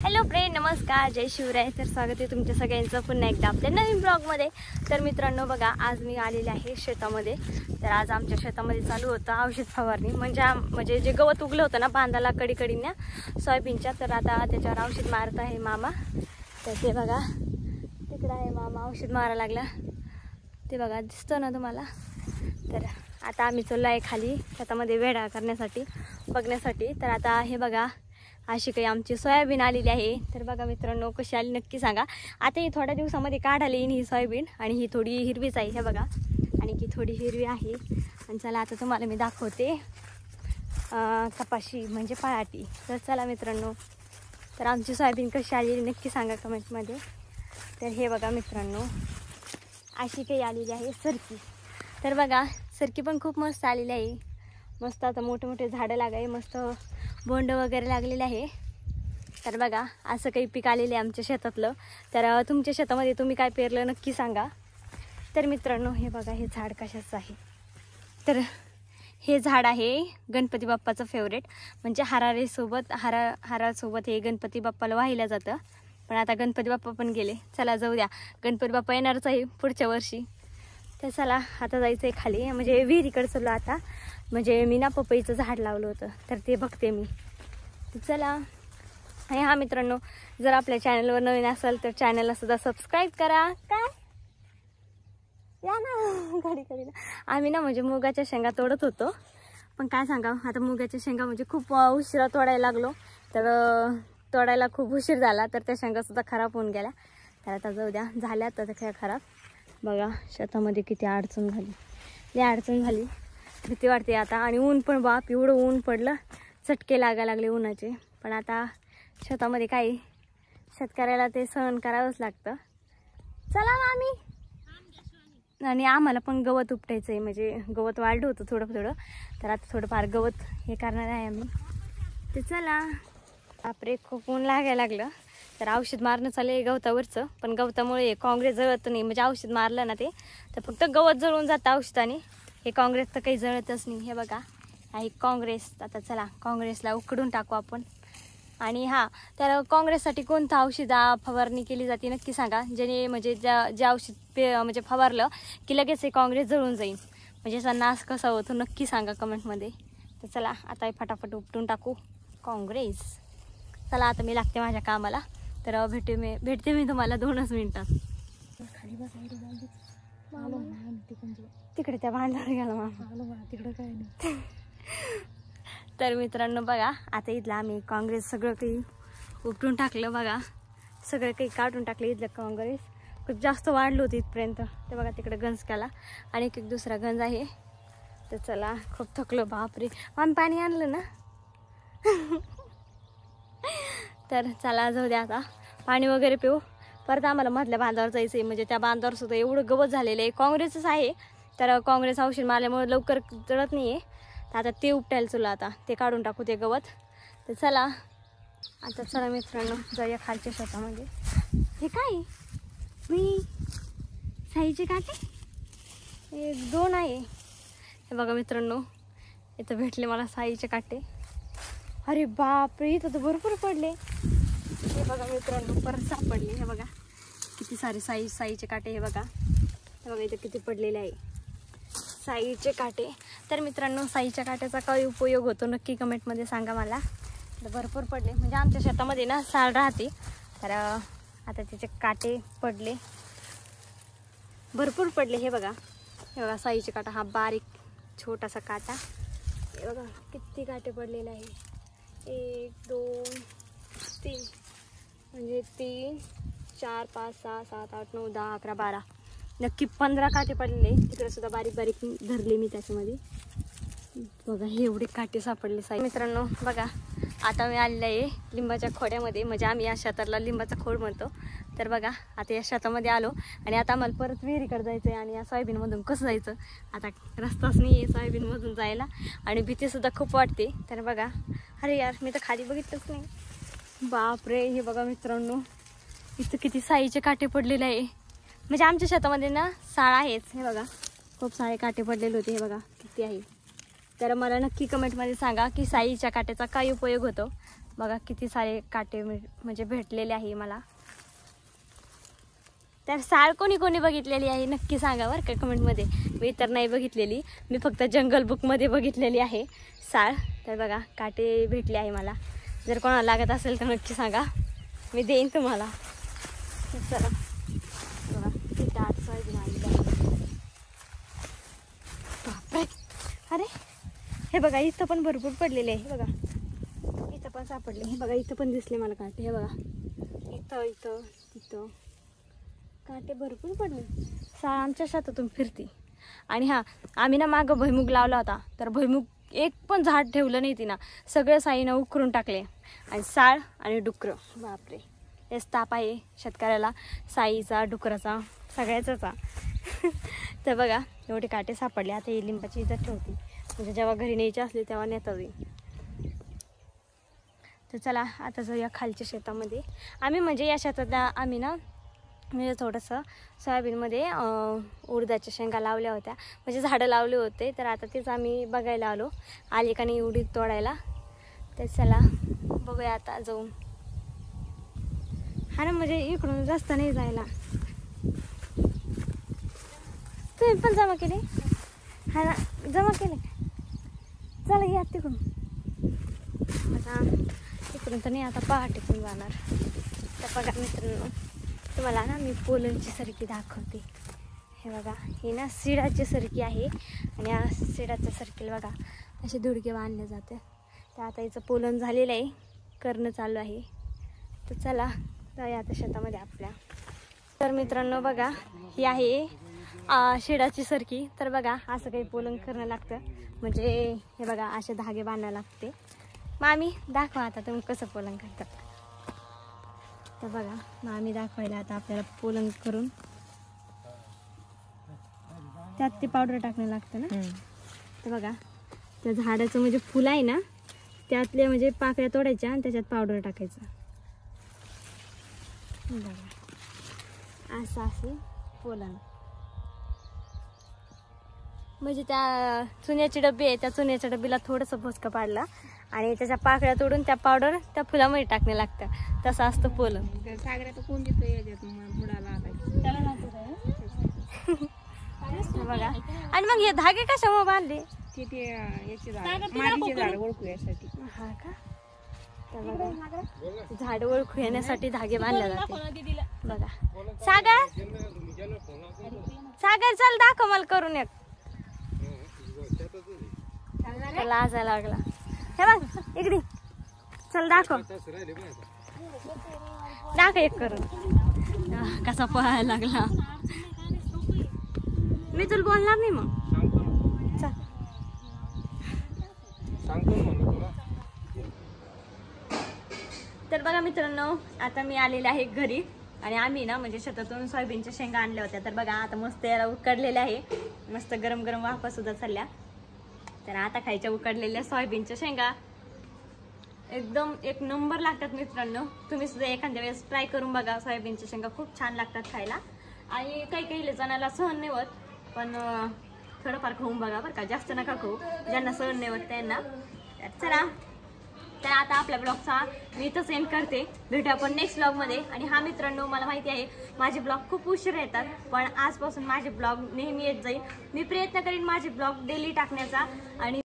Hello friend, नमस्कार, जय शिवराय. तर स्वागत आहे तुमच्या सगळ्यांचं पुन्हा एकदा आपल्या नवीन ब्लॉगमध्ये. तर मित्रांनो बघा, आज मी आलेले आहे शेतामध्ये. तर आज आमच्या शेतामध्ये चालू होतं औषध फवारणी. म्हणजे जे गवत उगलं होतं ना बांधाला कडीकडीने सोयाबीनच्या, तर आता त्याच्यावर औषध मारत आहे मामा. तर ते बघा तिकडं आहे मामा, औषध मारायला लागला. ते बघा दिसतं ना तुम्हाला. तर आता आम्ही चाललो आहे खाली शेतामध्ये वेढा करण्यासाठी, बघण्यासाठी. तर आता हे बघा अशी काही आमची सोयाबीन आलेली आहे. तर बघा मित्रांनो कशी आली नक्की सांगा. आता ही थोड्या दिवसामध्ये काढायला येईन ही सोयाबीन, आणि ही थोडी हिरवीच आहे. हे बघा, आणि की थोडी हिरवी आहे. आणि चला आता तुम्हाला मी दाखवते कपाशी म्हणजे पराठी. तर चला मित्रांनो, तर आमची सोयाबीन कशी आलेली नक्की सांगा कमेंटमध्ये. तर हे बघा मित्रांनो अशी काही आलेली आहे सरकी. तर बघा सरकी पण खूप मस्त आलेली आहे. मस्त आता मोठे मोठे झाडं लागाय, मस्त बोंड वगैरे लागलेले आहे. तर बघा असं काही पीक आलेलं आहे आमच्या शेतातलं. तर तुमच्या शेतामध्ये तुम्ही काय पेरलं नक्की सांगा. तर मित्रांनो हे बघा, हे झाड कशाचं आहे. तर हे झाड आहे गणपती बाप्पाचं फेवरेट. म्हणजे हारासोबत हे गणपती बाप्पाला वाहिलं जातं. पण आता गणपती बाप्पा पण गेले. चला जाऊ द्या, गणपती बाप्पा येणारच आहे पुढच्या वर्षी. तर चला आता जायचं आहे खाली, म्हणजे विहिरीकडे चाललो आता. म्हणजे मी ना पपईचं झाड लावलं होतं, तर ते बघते मी. तर चला. आणि हा मित्रांनो, जर आपल्या चॅनलवर नवीन असेल तर चॅनलला सुद्धा सबस्क्राईब करा. काय या ना गाडी आम्ही ना म्हणजे मुगाच्या शेंगा तोडत होतो. पण काय सांगा, आता मुगाच्या शेंगा म्हणजे खूप उशिरा तोडायला लागलो. तर तोडायला खूप उशीर झाला, तर त्या शेंगासुद्धा खराब होऊन गेल्या. तर आता जाऊ द्या, झाल्या तर त्या खराब. बघा शेतामध्ये किती अडचण झाली, लई अडचण झाली. भीती वाटते आता. आणि ऊन पण बाप, एवढं ऊन पडलं, चटके लागायला लागले उन्हाचे. पण आता शेतामध्ये काही शेतकऱ्याला ते सहन करावंच लागतं. चला मामी. आणि आम्हाला पण गवत उपटायचं आहे. म्हणजे गवत वाढलं होतं थोडं थोडं, तर आता थोडंफार गवत हे करणार आहे आम्ही. ते चला. बापरे खूप ऊन लागायला लागलं. तर औषध मारणं चालू आहे गवतावरचं. पण गवतामुळे काँग्रेस जळत नाही. म्हणजे औषध मारलं ना ते, तर फक्त गवत जळून जातं औषधाने. हे काँग्रेस तर काही जळतच नाही. हे बघा आहे काँग्रेस. आता चला काँग्रेसला उकडून टाकू आपण. आणि हां, तर काँग्रेससाठी कोणतं औषध फवारणी केली जाते नक्की सांगा. ज्याने म्हणजे जे औषध म्हणजे फवारलं की लगेच हे काँग्रेस जळून जाईल. म्हणजे असा नाश कसा होतो नक्की सांगा कमेंटमध्ये. तर चला आता फटाफट उपटून टाकू काँग्रेस. चला आता मी लागते माझ्या कामाला. तर भेटते मी तुम्हाला 2च मिनिटात. खाली तिकडे त्या बांधावर गेला मामा, तिकडं काय नाही. तर मित्रांनो बघा, आता इथलं आम्ही काँग्रेस सगळं काही उपटून टाकलं. बघा सगळं काही काढून टाकलं. इथलं काँग्रेस खूप जास्त वाढलं होतं इथपर्यंत. ते बघा तिकडे गंज केला, आणि एक दुसरा गंज आहे. तर चला, खूप थकलो बापरे. आम्ही पाणी आणलं ना. तर चला जाऊ द्या, आता पाणी वगैरे पिऊ. परत आम्हाला मधल्या बांधावर जायचं आहे. म्हणजे त्या बांधावर सुद्धा एवढं गवत झालेलं आहे. काँग्रेसच आहे, तर काँग्रेस औषध मारल्यामुळे लवकर जळत नाही आहे. तर आता ते उपटायला चला, आता ते काढून टाकू ते गवत. तर चला आता, चला मित्रांनो जाऊया खालच्या शेतामध्ये. हे काय मी साईचे काटे 1-2 आहे. हे बघा मित्रांनो, इथं भेटले मला साईचे काटे. अरे बापरे, इथं तर भरपूर पडले. हे बघा मित्रांनो परत सापडले. हे बघा किती सारे साईचे काटे. हे बघा, हे बघा इथं किती पडलेले आहे साईचे काटे. तर मित्रांनो साईच्या काट्याचा काय उपयोग होतो नक्की कमेंटमध्ये सांगा मला. तर भरपूर पडले. म्हणजे आमच्या शेतामध्ये ना साल राहते, तर आता त्याचे काटे पडले, भरपूर पडले. हे बघा, हे बघा साईचे काटा, हा बारीक छोटासा काटा. हे बघा किती काटे पडलेले आहे. 1 2 3, म्हणजे 3 4 5 6 7 8 9 10 11 12, नक्की 15 काटे पडलेले. तिकडे सुद्धा बारीक बारीक धरले मी त्याच्यामध्ये. बघा हे एवढे काटे सापडले साई. मित्रांनो बघा, आता मी आलेलं आहे लिंबाच्या खोड्यामध्ये. म्हणजे आम्ही या शेताला लिंबाचा खोड म्हणतो. तर बघा आता या शेतामध्ये आलो, आणि आता आम्हाला परत विहिरीकडे जायचं आहे. आणि या सोयाबीनमधून कसं जायचं, आता रस्ताच नाही आहे सोयाबीनमधून जायला, आणि भीतीसुद्धा खूप वाटते. तर बघा, अरे यार मी तर खाली बघितलंच नाही. बापरे, हे बघा मित्रांनो इथं किती साईचे काटे पडलेले आहे. म्हणजे आमच्या शेतामध्ये ना साळ आहेच. हे बघा खूप सारे काटे पडलेले होते. हे बघा किती आहे. तर मला नक्की कमेंटमध्ये सांगा की साईच्या काट्याचा काय उपयोग होतो. बघा किती सारे काटे म्हणजे भेटलेले आहे मला. तर साळ कोणी कोणी बघितलेली आहे नक्की सांगा बरं का कमेंटमध्ये. मी तर नाही बघितलेली, मी फक्त जंगल बुकमध्ये बघितलेली आहे साळ. तर बघा काटे भेटले आहे मला, जर कोणाला लागत असेल तर नक्की सांगा, मी देईन तुम्हाला. चला बघा किती आठ सोयाबीन आलेली आहे. बापरे, अरे हे बघा इथं पण भरपूर पडलेले आहे. हे बघा इथं पण सापडले. हे बघा इथं पण दिसले मला काटे. हे बघा इथं इथं तिथं काटे भरपूर पडले. साळ आमच्या शेतातून फिरते. आणि हां, आम्ही ना मागं भुईमुग लावला होता, तर भुईमुग एक पण झाड ठेवलं नाही तिनं, सगळं साईनं उकरून टाकले. आणि साळ आणि डुकरं, बापरे हेच ताप आहे शेतकऱ्याला, साईचा डुकराचा सगळ्याचा. तर बघा एवढे काटे सापडले. आता ही लिंबाची इथं ठेवते, म्हणजे जेव्हा घरी न्यायची असली तेव्हा नेता येईल. तर चला आता जाऊया खालच्या शेतामध्ये. आम्ही म्हणजे या शेतात आम्ही ना म्हणजे थोडंसं सोयाबीनमध्ये उडदाच्या शेंगा लावल्या होत्या, म्हणजे झाडं लावले होते. तर आता तेच आम्ही बघायला आली का नाही उडीद तोडायला. तर चला बघूया आता जाऊन. हा ना, म्हणजे इकडून जास्त नाही जायला. तुम्ही पण जमा केले? हा ना, जमा केले. चला या तिकडून. आता इकडून तर नाही, आता पहाटेतून जाणार. तर बघा मित्रांनो, तुम्हाला ना मी पोलनची सरकी दाखवते. हे बघा ही ना सिडाची सरकी आहे, आणि या सिडाच्या सरकीला बघा असे धुडके बांधले जाते. तर आता हिचं पोलन झालेलं आहे, करणं चालू आहे. तर चला जाऊया आता शेतामध्ये आपल्या. तर मित्रांनो बघा ही आहे शिडाची सरकी. तर बघा असं काही पोलन करणं लागतं, म्हणजे हे बघा असे धागे बांधायला लागते. मग आम्ही दाखवा आता तुम्ही कसं पोलन करतात. तर बघा मग आम्ही दाखवायला आता आपल्याला पोलन करून त्यात ते पावडर टाकणं लागतं ना. तर बघा त्या झाडाचं म्हणजे फुल आहे ना, त्यातल्या म्हणजे पाकळ्या तोडायच्या आणि त्याच्यात पावडर टाकायचं. बघा असं असे पोलन. म्हणजे त्या चुन्याची डब्बी आहे, त्या चुन्याच्या डब्बीला थोडंसं भोसकं पाडलं आणि त्याच्या पाकळ्या तोडून त्या पावडर त्या फुलामध्ये टाकणे लागतं. तसं असतं पोलन. सागरात कोण देतो याच्यात मुडाला बघा. आणि मग हे धागे कशामुळे बांधले? ते याची मातीचे झाड ओळखू यासाठी. हा का. तर बघा झाड ओळखू येण्यासाठी धागे बांधले जाते. बघा सागर, सागर चल दाखव मला करून एक. लाजा लागला. हे बघ इकडे चल दाखव, दाखव एक करून. कसा पळायला लागला. मी तुला बोलणार नाही मग. चल तर बघा मित्रांनो, आता मी आलेले आहे घरी, आणि आम्ही ना म्हणजे शेतातून सोयाबीनच्या शेंगा आणल्या होत्या. तर बघा आता मस्त याला उकडलेल्या आहे, मस्त गरम गरम वाफा सुद्धा चालल्या. तर आता खायच्या उकडलेल्या सोयाबीनच्या शेंगा एकदम एक नंबर लागतात मित्रांनो. तुम्ही सुद्धा एखाद्या वेळेस ट्राय करून बघा. सोयाबीनच्या शेंगा खूप छान लागतात खायला, आणि काही जणांना सहन नाही होत, पण थोडंफार खाऊन बघा बरं का, जास्त नका खाऊ. ज्यांना सहन नाही होत त्यांना. चला तर आता आपल्या ब्लॉगचा मी इथं सेंड करते. भेटू आपण नेक्स्ट ब्लॉगमध्ये. आणि हा मित्रांनो, मला माहिती आहे माझे ब्लॉग खूप उशीर येतात, पण आजपासून माझे ब्लॉग नेहमी येत जाईल. मी प्रयत्न करीन माझे ब्लॉग डेली टाकण्याचा. आणि